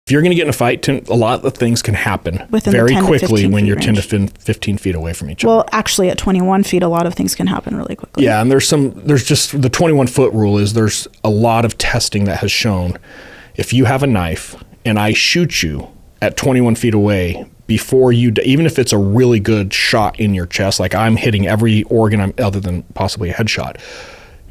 If you're going to get in a fight, a lot of things can happen within very quickly when you're range. 10 to 15 feet away from each other. Well, actually, at 21 feet, a lot of things can happen really quickly. Yeah, and there's just the 21-foot rule is there's a lot of testing that has shown if you have a knife and I shoot you at 21 feet away before you, even if it's a really good shot in your chest, like I'm hitting every organ other than possibly a headshot,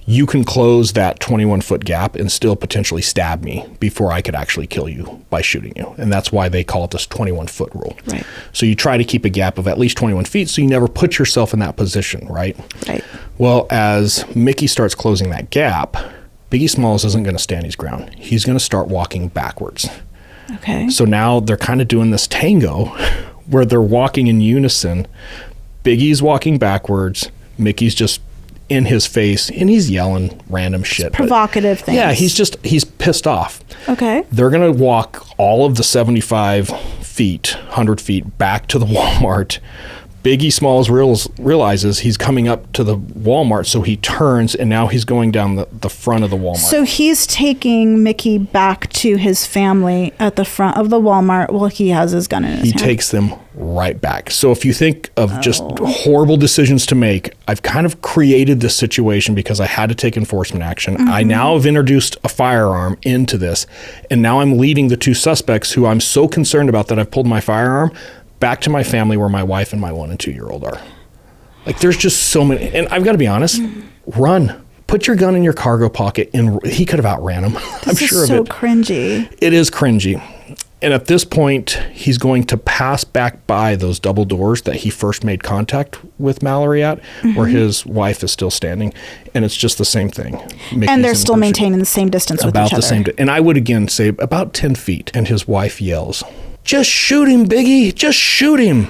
you can close that 21-foot gap and still potentially stab me before I could actually kill you by shooting you. And that's why they call it this 21-foot rule. Right. So you try to keep a gap of at least 21 feet so you never put yourself in that position, right? Right. Well, as Mickey starts closing that gap, Biggie Smalls isn't going to stand his ground. He's going to start walking backwards. Okay. So now they're kind of doing this tango where they're walking in unison. Biggie's walking backwards. Mickey's just in his face and he's yelling random shit. Provocative things. Yeah, he's pissed off. Okay. They're going to walk all of the 75 feet, 100 feet back to the Walmart. Biggie Smalls realizes he's coming up to the Walmart, so he turns, and now he's going down the front of the Walmart. So he's taking Mickey back to his family at the front of the Walmart while he has his gun in his hand. He takes them right back. So if you think of just horrible decisions to make, I've kind of created this situation because I had to take enforcement action. I now have introduced a firearm into this, and now I'm leading the two suspects who I'm so concerned about that I've pulled my firearm back to my family where my wife and my 1 and 2 year old are. Like, there's just so many, and I've got to be honest, run. Put your gun in your cargo pocket, and he could have outran him. I'm sure of it. This is so cringy. It is cringy. And at this point, he's going to pass back by those double doors that he first made contact with Mallory at, where his wife is still standing. And it's just the same thing. Mickey's And they're still maintaining the same distance with each other. About the same. And I would again say about 10 feet. And his wife yells, "Just shoot him, Biggie. Just shoot him."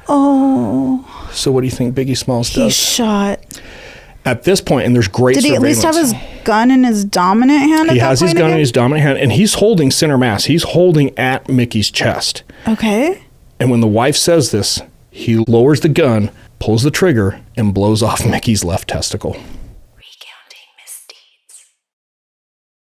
Oh. So what do you think Biggie Smalls does? He's shot. At this point, and there's great Did he at least have surveillance. his gun in his dominant hand? He has his gun in his dominant hand, and he's holding center mass. He's holding at Mickey's chest. Okay. And when the wife says this, he lowers the gun, pulls the trigger, and blows off Mickey's left testicle.